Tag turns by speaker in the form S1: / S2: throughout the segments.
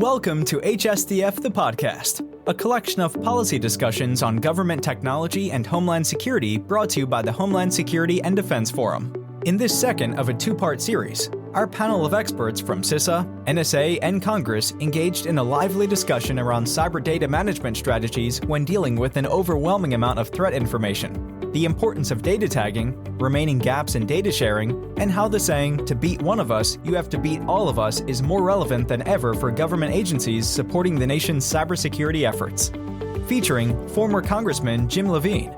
S1: Welcome to HSDF The Podcast, a collection of policy discussions on government technology and Homeland Security brought to you by the Homeland Security and Defense Forum. In this second of a two-part series, our panel of experts from CISA, NSA, and Congress engaged in a lively discussion around cyber data management strategies when dealing with an overwhelming amount of threat information, the importance of data tagging, remaining gaps in data sharing, and how the saying, "to beat one of us, you have to beat all of us," is more relevant than ever for government agencies supporting the nation's cybersecurity efforts. Featuring former Congressman Jim Levine,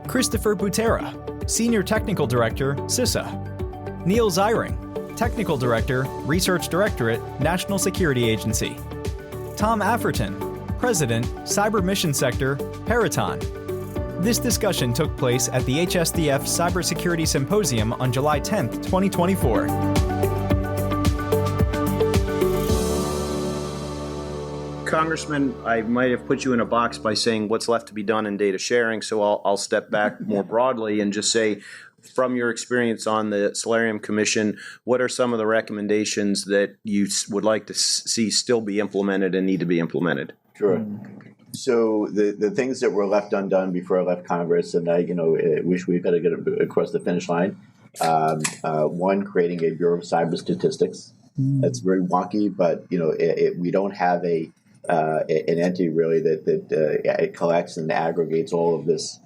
S1: Christopher Butera, Senior Technical Director, CISA, Neal Ziring, Technical Director, Research Directorate, National Security Agency, Tom Afferton, President, Cyber Mission Sector, Peraton. This discussion took place at the HSDF Cybersecurity Symposium on July 10th, 2024.
S2: Congressman, I might have put you in a box by saying what's left to be done in data sharing, so I'll step back more broadly and just say, from your experience on the Solarium Commission, what are some of the recommendations that you would like to see still be implemented and need to be implemented?
S3: Sure. So the things that were left undone before I left Congress, and I wish we could get across the finish line. One, creating a Bureau of Cyber Statistics. That's very wonky, but we don't have an entity really that it collects and aggregates all of this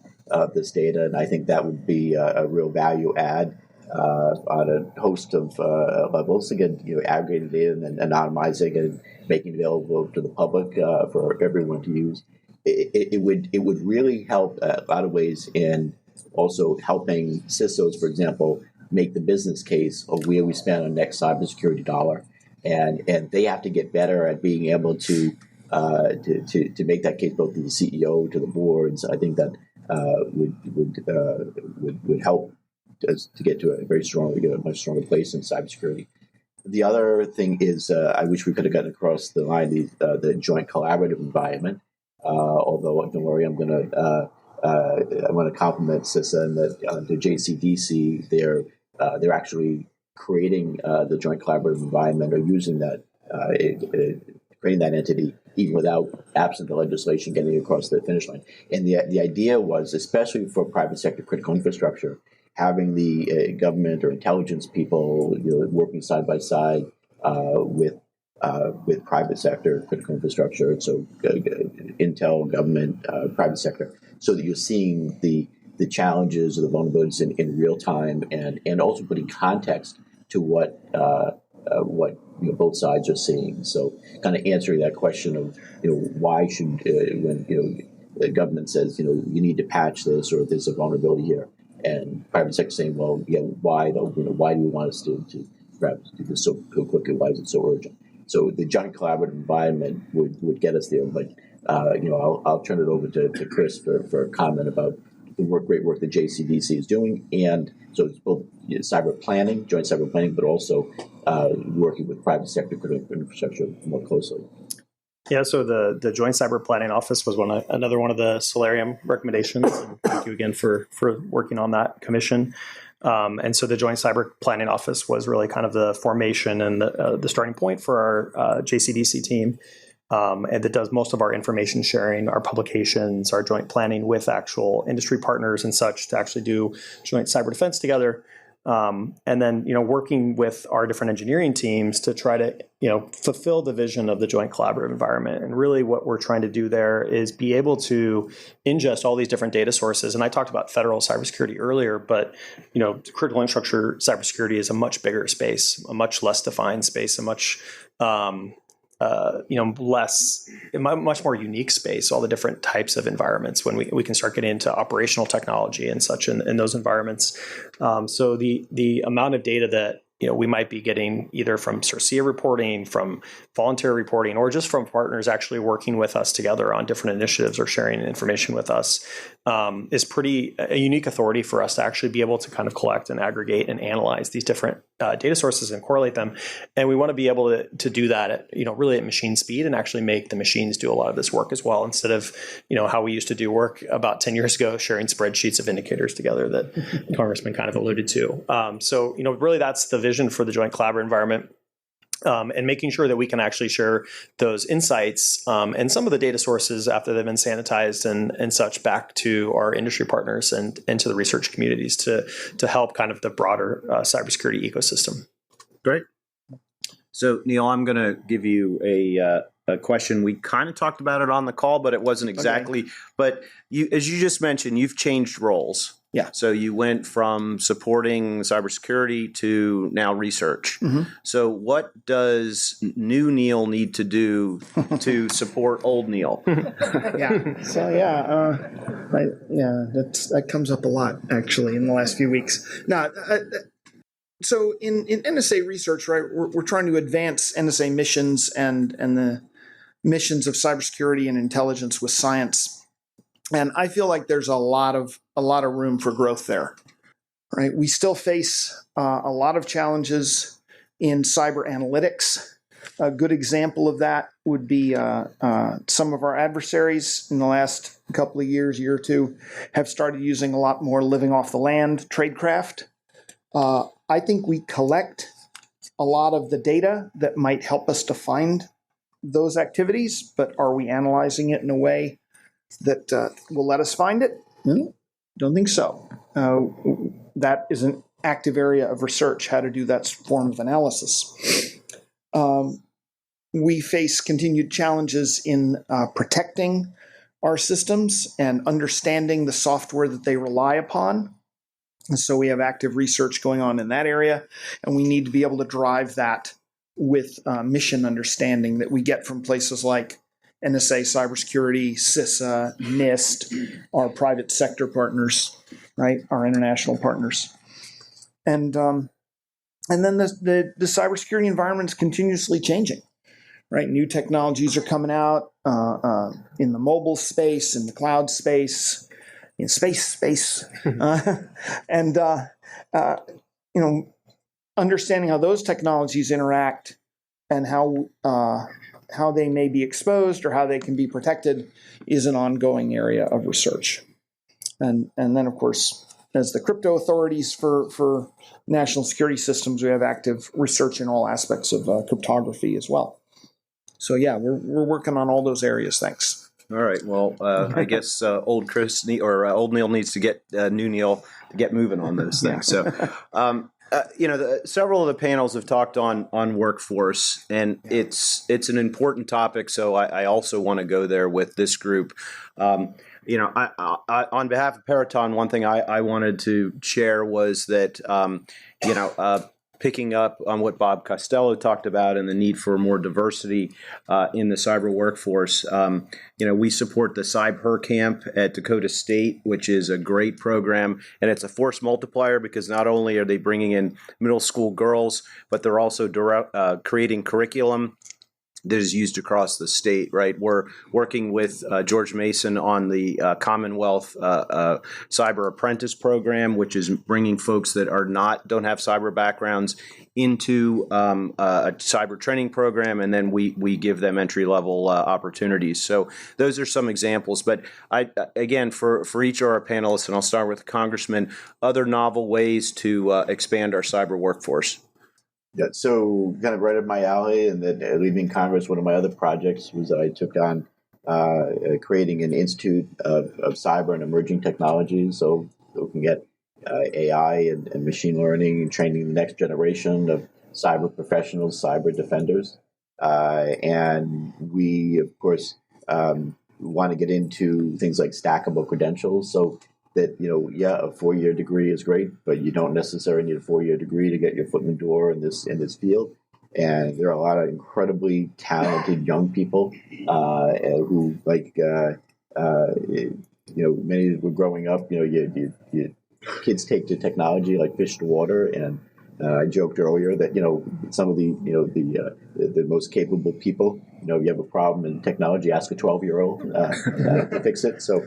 S3: data, and I think that would be a real value add on a host of levels. Again, aggregating data and then anonymizing and making it available to the public for everyone to use. It would really help a lot of ways in also helping CISOs, for example, make the business case of where we spend our next cybersecurity dollar, and they have to get better at being able to make that case both to the CEO, to the boards. I think that would help us to get to a much stronger place in cybersecurity. The other thing is, I wish we could have gotten across the line the joint collaborative environment. Although don't worry, I'm going to compliment CISA and the JCDC. They're actually creating the joint collaborative environment or using that creating that entity even without absent the legislation getting across the finish line. And the idea was, especially for private sector critical infrastructure, having the government or intelligence people working side by side with private sector critical infrastructure, so intel, government, private sector, so that you're seeing the challenges or the vulnerabilities in real time, and also putting context to what both sides are seeing. So, kind of answering that question of why should when the government says you need to patch this or there's a vulnerability here, and private sector saying, well, why though? Why do we want us to perhaps do this so quickly? Why is it so urgent? So the joint collaborative environment would get us there. But I'll turn it over to Chris for a comment about the great work that JCDC is doing, and so it's both cyber planning, joint cyber planning, but also working with private sector critical infrastructure more closely.
S4: Yeah, so the Joint Cyber Planning Office was another one of the Solarium recommendations. And thank you again for working on that commission. And so the Joint Cyber Planning Office was really kind of the formation and the starting point for our JCDC team. And that does most of our information sharing, our publications, our joint planning with actual industry partners and such to actually do joint cyber defense together. And then, working with our different engineering teams to try to, fulfill the vision of the joint collaborative environment. And really what we're trying to do there is be able to ingest all these different data sources. And I talked about federal cybersecurity earlier, but, critical infrastructure cybersecurity is a much bigger space, a much less defined space, a much much more unique space, all the different types of environments when we can start getting into operational technology and such in those environments. So the amount of data that we might be getting either from CIRCIA reporting, from voluntary reporting, or just from partners actually working with us together on different initiatives or sharing information with us is a unique authority for us to actually be able to kind of collect and aggregate and analyze these different data sources and correlate them. And we want to be able to do that at, really at machine speed and actually make the machines do a lot of this work as well, instead of, how we used to do work about 10 years ago, sharing spreadsheets of indicators together that Congressman kind of alluded to. So really that's the vision for the joint collaborative environment. and making sure that we can actually share those insights and some of the data sources after they've been sanitized and such back to our industry partners and to the research communities to help kind of the broader cybersecurity ecosystem.
S2: Great. So, Neal, I'm going to give you a question. We kind of talked about it on the call, but it wasn't exactly. Okay. But as you just mentioned, you've changed roles.
S5: Yeah.
S2: So you went from supporting cybersecurity to now research. Mm-hmm. So what does new Neal need to do to support old Neal?
S5: Yeah. So that comes up a lot actually in the last few weeks. Now, so in NSA research, right, we're trying to advance NSA missions and the missions of cybersecurity and intelligence with science. And I feel like there's a lot of room for growth there, right? We still face a lot of challenges in cyber analytics. A good example of that would be some of our adversaries in the last couple of years, year or two, have started using a lot more living off the land tradecraft. I think we collect a lot of the data that might help us to find those activities, but are we analyzing it in a way that will let us find it? Don't think so. That is an active area of research, how to do that form of analysis. We face continued challenges in protecting our systems and understanding the software that they rely upon. And so we have active research going on in that area, and we need to be able to drive that with mission understanding that we get from places like NSA, Cybersecurity, CISA, NIST, our private sector partners, right, our international partners. And then the cybersecurity environment is continuously changing, right? New technologies are coming out in the mobile space, in the cloud space, in space, and understanding how those technologies interact and how they may be exposed or how they can be protected is an ongoing area of research. And then, of course, as the crypto authorities for national security systems, we have active research in all aspects of cryptography as well. So yeah, we're working on all those areas. Thanks.
S2: All right. Well, I guess old Neal needs to get new Neal to get moving on those things. So, several of the panels have talked on workforce, and it's an important topic. So I also want to go there with this group. I on behalf of Peraton, one thing I wanted to share was that picking up on what Bob Costello talked about and the need for more diversity in the cyber workforce. We support the Cyber Camp at Dakota State, which is a great program, and it's a force multiplier because not only are they bringing in middle school girls, but they're also creating curriculum that is used across the state, right? We're working with George Mason on the Commonwealth Cyber Apprentice Program, which is bringing folks that don't have cyber backgrounds into a cyber training program, and then we give them entry-level opportunities. So those are some examples. But again, for each of our panelists, and I'll start with the Congressman, other novel ways to expand our cyber workforce.
S3: Yeah, so kind of right up my alley, and then leaving Congress, one of my other projects was that I took on creating an Institute of Cyber and Emerging Technologies, so we can get AI and machine learning and training the next generation of cyber professionals, cyber defenders. And we, of course, want to get into things like stackable credentials, so that, a 4-year degree is great, but you don't necessarily need a 4-year degree to get your foot in the door in this field. And there are a lot of incredibly talented young people who, many were growing up. Kids take to technology like fish to water, and I joked earlier that some of the most capable people. If you have a problem in technology, ask a 12-year-old to fix it. So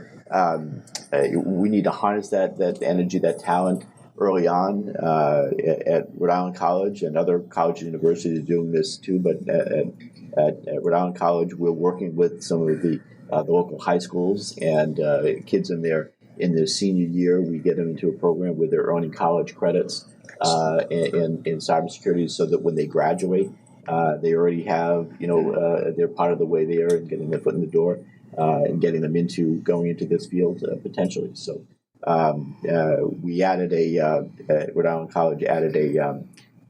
S3: we need to harness that energy, that talent early on. At Rhode Island College and other colleges and universities are doing this too. But at Rhode Island College, we're working with some of the local high schools and kids in their senior year. We get them into a program where they're earning college credits in cybersecurity, so that when they graduate, They already have, they're part of the way there and getting their foot in the door and getting them going into this field potentially. So we added Rhode Island College added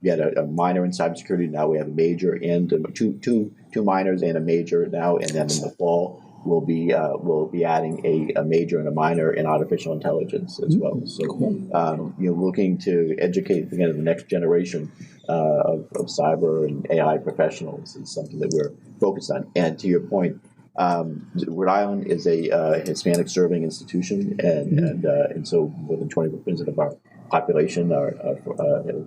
S3: we had a minor in cybersecurity. Now we have a major and two minors and a major now. And then in the fall, we'll be adding a major and a minor in artificial intelligence as well. So, looking to educate the next generation of cyber and AI professionals is something that we're focused on. And to your point, Rhode Island is a Hispanic serving institution, and so more than 20% of our population are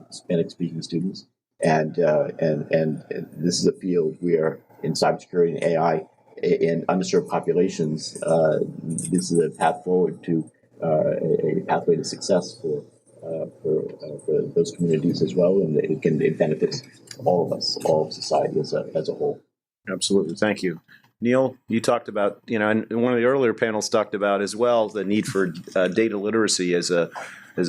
S3: Hispanic speaking students, and this is a field where in cybersecurity and AI in underserved populations, this is a path forward to a pathway to success for those communities as well, and it benefits all of us, all of society as a whole.
S2: Absolutely, thank you. Neal, you talked about, and one of the earlier panels talked about as well the need for data literacy as a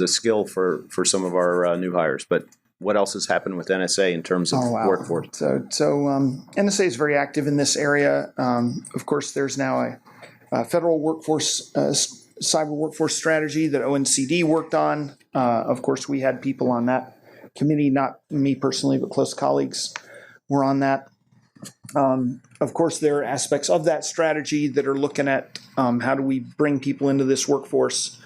S2: skill for some of our new hires. But what else has happened with NSA in terms of workforce?
S5: So NSA is very active in this area. Of course, there's now a federal workforce cyber workforce strategy that ONCD worked on. Of course, we had people on that committee, not me personally, but close colleagues were on that. Of course, there are aspects of that strategy that are looking at how do we bring people into this workforce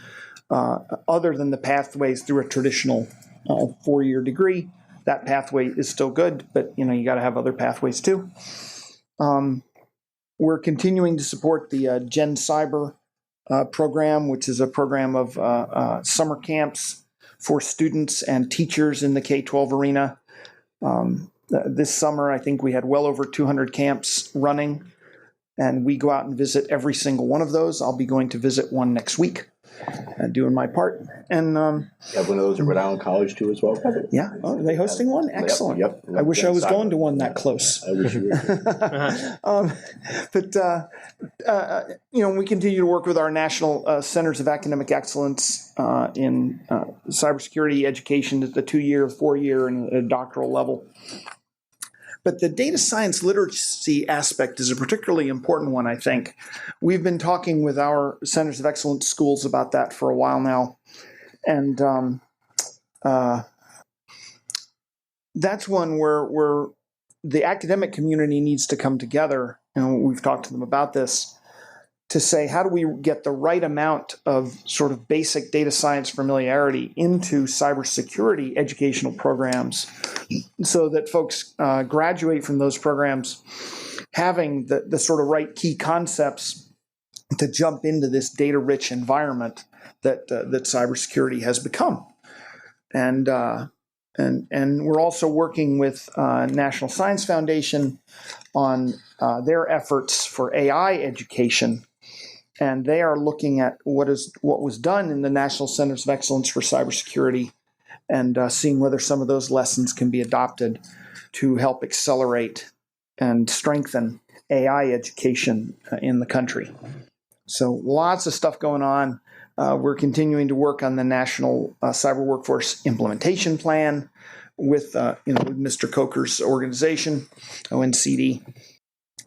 S5: other than the pathways through a traditional 4-year degree. That pathway is still good, but you got to have other pathways too. We're continuing to support the Gen Cyber program, which is a program of summer camps for students and teachers in the K-12 arena. This summer, I think we had well over 200 camps running, and we go out and visit every single one of those. I'll be going to visit one next week, doing my part. And
S3: you have one of those at Rhode Island College too as well?
S5: Yeah. Oh, are they hosting one? Excellent.
S3: Yep.
S5: I wish I was going to one that close.
S3: I wish you were.
S5: We continue to work with our national centers of academic excellence in cybersecurity education at the 2-year, 4-year, and a doctoral level. But the data science literacy aspect is a particularly important one, I think. We've been talking with our centers of excellence schools about that for a while now. And that's one where the academic community needs to come together, and we've talked to them about this, to say, how do we get the right amount of sort of basic data science familiarity into cybersecurity educational programs so that folks graduate from those programs having the sort of right key concepts to jump into this data-rich environment that cybersecurity has become. And we're also working with National Science Foundation on their efforts for AI education. And they are looking at what was done in the National Centers of Excellence for Cybersecurity and seeing whether some of those lessons can be adopted to help accelerate and strengthen AI education in the country. So lots of stuff going on. We're continuing to work on the National Cyber Workforce Implementation Plan with Mr. Coker's organization, ONCD.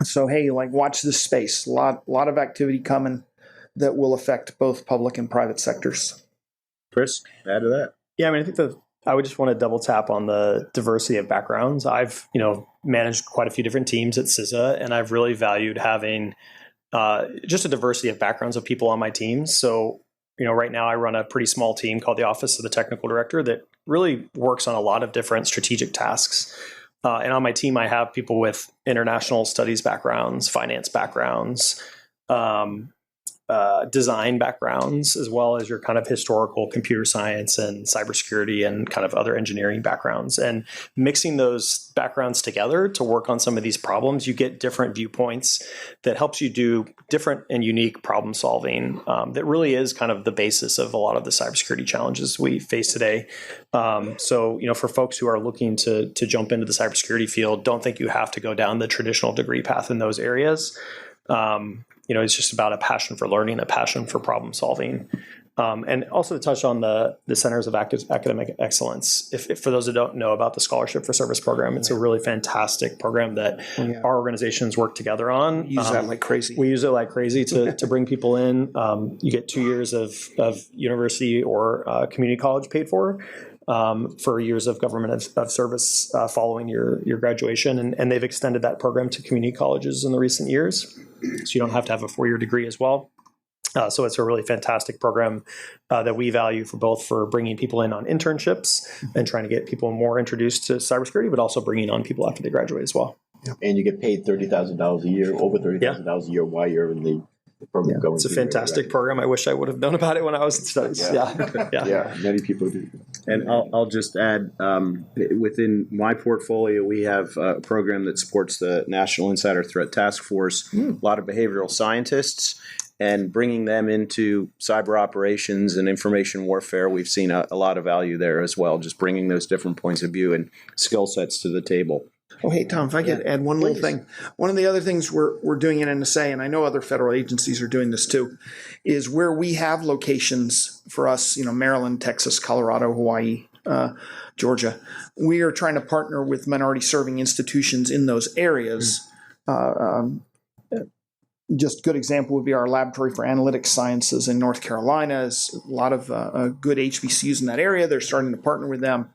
S5: So, hey, watch this space. A lot of activity coming that will affect both public and private sectors.
S2: Chris, add to that.
S4: Yeah, I think I would just want to double tap on the diversity of backgrounds. I've, managed quite a few different teams at CISA, and I've really valued having just a diversity of backgrounds of people on my teams. So, right now I run a pretty small team called the Office of the Technical Director that really works on a lot of different strategic tasks. And on my team, I have people with international studies backgrounds, finance backgrounds, design backgrounds, as well as your kind of historical computer science and cybersecurity and kind of other engineering backgrounds. And mixing those backgrounds together to work on some of these problems, you get different viewpoints that helps you do different and unique problem solving that really is kind of the basis of a lot of the cybersecurity challenges we face today. So, for folks who are looking to jump into the cybersecurity field, don't think you have to go down the traditional degree path in those areas. It's just about a passion for learning, a passion for problem solving. And also to touch on the Centers of Academic Excellence. If for those who don't know about the Scholarship for Service program, it's a really fantastic program that our organizations work together on.
S5: Use that like crazy.
S4: We use it like crazy to bring people in. You get 2 years of university or community college paid for years of government of service following your graduation. And they've extended that program to community colleges in the recent years. So you don't have to have a 4-year degree as well. So it's a really fantastic program that we value for bringing people in on internships and trying to get people more introduced to cybersecurity, but also bringing on people after they graduate as well.
S3: And you get paid $30,000 a year, over $30,000 a year while you're in the program going.
S4: It's a fantastic program. I wish I would have known about it when I was in studies.
S3: Yeah, many people do.
S2: And I'll just add, within my portfolio, we have a program that supports the National Insider Threat Task Force, a lot of behavioral scientists, and bringing them into cyber operations and information warfare. We've seen a lot of value there as well, just bringing those different points of view and skill sets to the table.
S5: Oh, hey, Tom, if I could add one little thing. One of the other things we're doing in NSA, and I know other federal agencies are doing this too, is where we have locations for us, Maryland, Texas, Colorado, Hawaii, Georgia, we are trying to partner with minority serving institutions in those areas. Just a good example would be our Laboratory for Analytics Sciences in North Carolina. Is a lot of good HBCUs in that area. They're starting to partner with them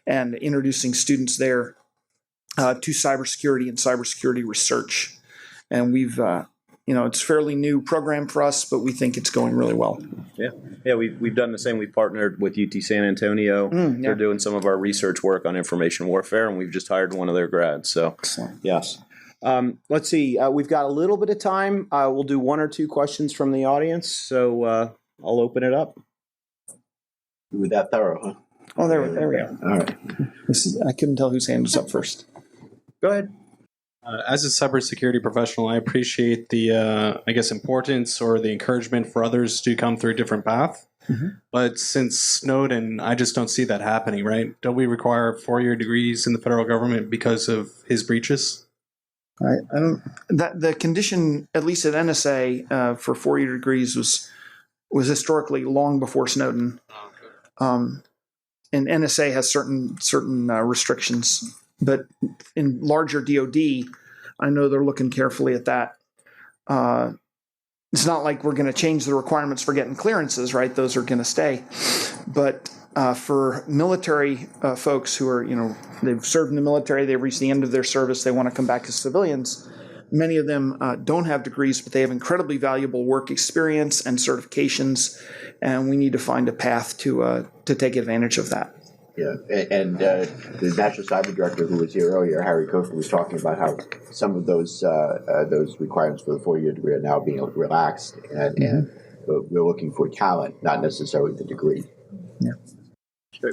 S5: and introducing students there to cybersecurity and cybersecurity research. And we've, it's a fairly new program for us, but we think it's going really well.
S2: Yeah, we've done the same. We partnered with UT San Antonio. They're doing some of our research work on information warfare, and we've just hired one of their grads. So,
S5: excellent.
S2: Yes. Let's see. We've got a little bit of time. We'll do 1 or 2 questions from the audience. So I'll open it up.
S3: You were that thorough, huh?
S5: Oh, there we go.
S3: All right.
S5: I couldn't tell whose hand was up first.
S2: Go ahead.
S6: As a cybersecurity professional, I appreciate the, importance or the encouragement for others to come through a different path. But since Snowden, I just don't see that happening, right? Don't we require 4-year degrees in the federal government because of his breaches?
S5: I don't. That the condition, at least at NSA, for 4-year degrees was historically long before Snowden, and NSA has certain restrictions. But in larger DoD, I know they're looking carefully at that. It's not like we're going to change the requirements for getting clearances, right? Those are going to stay. But for military folks who are, they've served in the military, they've reached the end of their service, they want to come back as civilians. Many of them don't have degrees, but they have incredibly valuable work experience and certifications, and we need to find a path to take advantage of that.
S3: Yeah, and the National Cyber Director who was here earlier, Harry Kofer, was talking about how some of those requirements for the 4-year degree are now being relaxed, and we're looking for talent, not necessarily the degree.
S5: Yeah.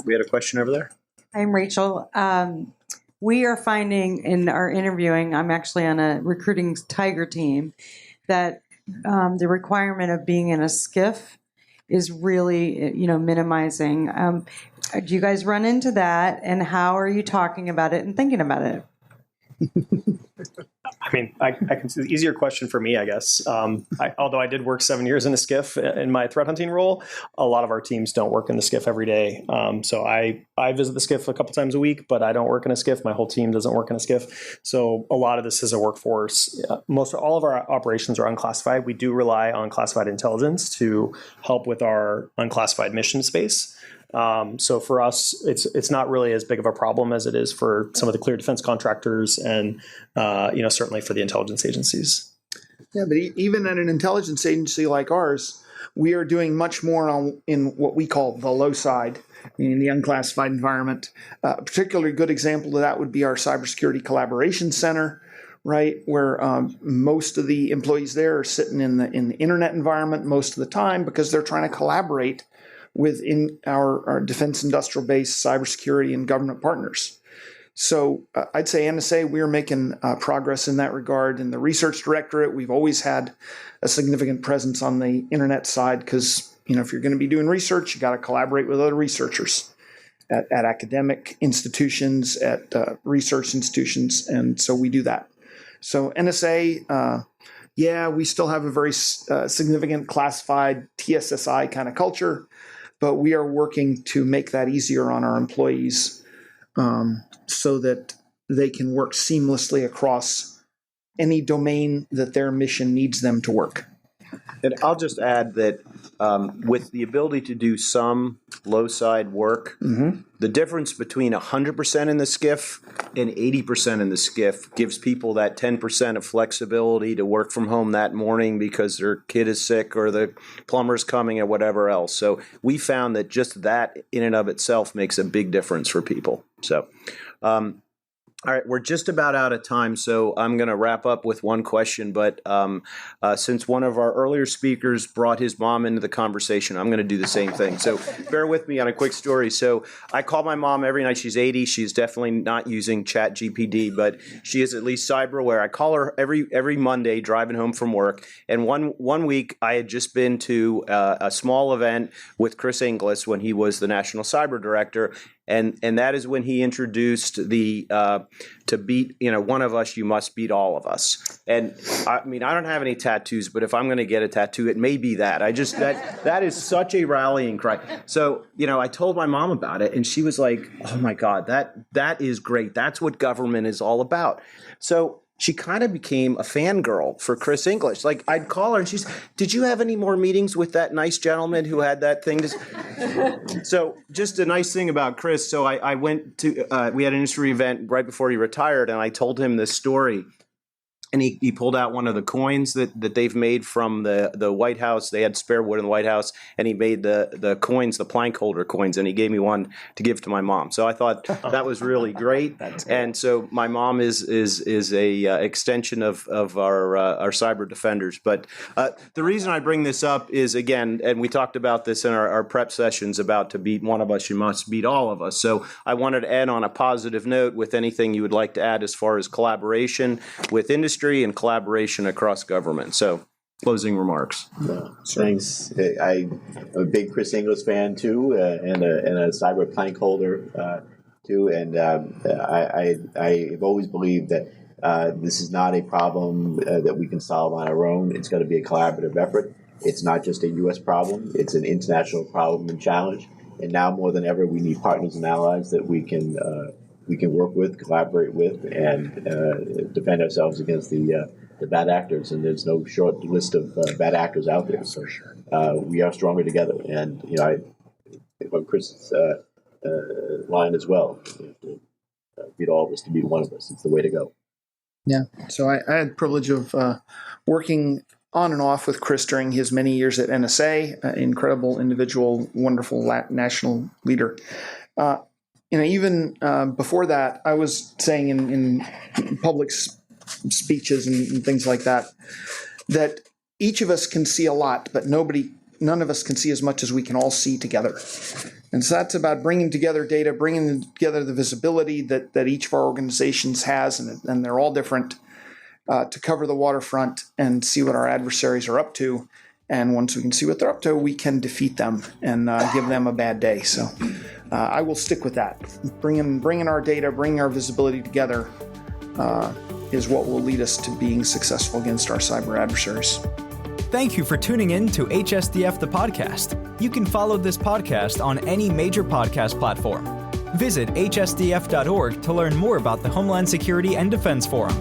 S2: We had a question over there.
S7: I'm Rachel. We are finding in our interviewing, I'm actually on a recruiting Tiger team, that the requirement of being in a SCIF is really, minimizing. Do you guys run into that, and how are you talking about it and thinking about it?
S4: I can see the easier question for me, I guess. Although I did work 7 years in a SCIF in my threat hunting role, a lot of our teams don't work in the SCIF every day. So I visit the SCIF a couple times a week, but I don't work in a SCIF. My whole team doesn't work in a SCIF. So a lot of this is a workforce. All of our operations are unclassified. We do rely on classified intelligence to help with our unclassified mission space. So for us, it's not really as big of a problem as it is for some of the clear defense contractors and, certainly for the intelligence agencies.
S5: Yeah, but even at an intelligence agency like ours, we are doing much more in what we call the low side, in the unclassified environment. A particularly good example of that would be our Cybersecurity Collaboration Center, right, where most of the employees there are sitting in the internet environment most of the time because they're trying to collaborate within our defense industrial base, cybersecurity, and government partners. So I'd say NSA, we are making progress in that regard. In the research directorate, we've always had a significant presence on the internet side because, if you're going to be doing research, you got to collaborate with other researchers at academic institutions, at research institutions, and so we do that. So NSA, yeah, we still have a very significant classified TSSI kind of culture, but we are working to make that easier on our employees so that they can work seamlessly across any domain that their mission needs them to work.
S2: And I'll just add that with the ability to do some low-side work, the difference between 100% in the SCIF and 80% in the SCIF gives people that 10% of flexibility to work from home that morning because their kid is sick or the plumber's coming or whatever else. So we found that just that in and of itself makes a big difference for people. So all right, we're just about out of time, so I'm going to wrap up with one question. But since one of our earlier speakers brought his mom into the conversation, I'm going to do the same thing. So bear with me on a quick story. So I call my mom every night. She's 80. She's definitely not using ChatGPT, but she is at least cyber aware. I call her every Monday driving home from work. And one week I had just been to a small event with Chris Inglis when he was the National Cyber Director. And that is when he introduced the to beat, one of us, you must beat all of us. And I mean, I don't have any tattoos, but if I'm going to get a tattoo, it may be that. That is such a rallying cry. So, I told my mom about it and she was like, oh my God, that is great. That's what government is all about. So she kind of became a fangirl for Chris English. Like, I'd call her and she's, did you have any more meetings with that nice gentleman who had that thing? So just a nice thing about Chris. So I went to, we had an industry event right before he retired, and I told him this story. And he pulled out one of the coins that they've made from the White House. They had spare wood in the White House, and he made the coins, the plank holder coins, and he gave me one to give to my mom. So I thought that was really great. And so my mom is a extension of our cyber defenders. But the reason I bring this up is, again, and we talked about this in our prep sessions about to beat one of us, you must beat all of us. So I wanted to end on a positive note with anything you would like to add as far as collaboration with industry and collaboration across government. So, closing remarks.
S3: Thanks. I'm a big Chris Inglis fan too, and a cyber plank holder too. And I've always believed that this is not a problem that we can solve on our own. It's going to be a collaborative effort. It's not just a U.S. problem. It's an international problem and challenge. And now more than ever, we need partners and allies that we can work with, collaborate with, and defend ourselves against the bad actors. And there's no short list of bad actors out there. So we are stronger together. And I on Chris's line as well. Beat all of us to beat one of us. It's the way to go.
S5: Yeah. So I had the privilege of working on and off with Chris during his many years at NSA. Incredible individual, wonderful national leader. Even before that, I was saying in public speeches and things like that each of us can see a lot, but none of us can see as much as we can all see together. And so that's about bringing together data, bringing together the visibility that each of our organizations has, and they're all different, to cover the waterfront and see what our adversaries are up to. And once we can see what they're up to, we can defeat them and give them a bad day. So I will stick with that. Bringing our data, bringing our visibility together is what will lead us to being successful against our cyber adversaries.
S1: Thank you for tuning in to HSDF the Podcast. You can follow this podcast on any major podcast platform. Visit hsdf.org to learn more about the Homeland Security and Defense Forum.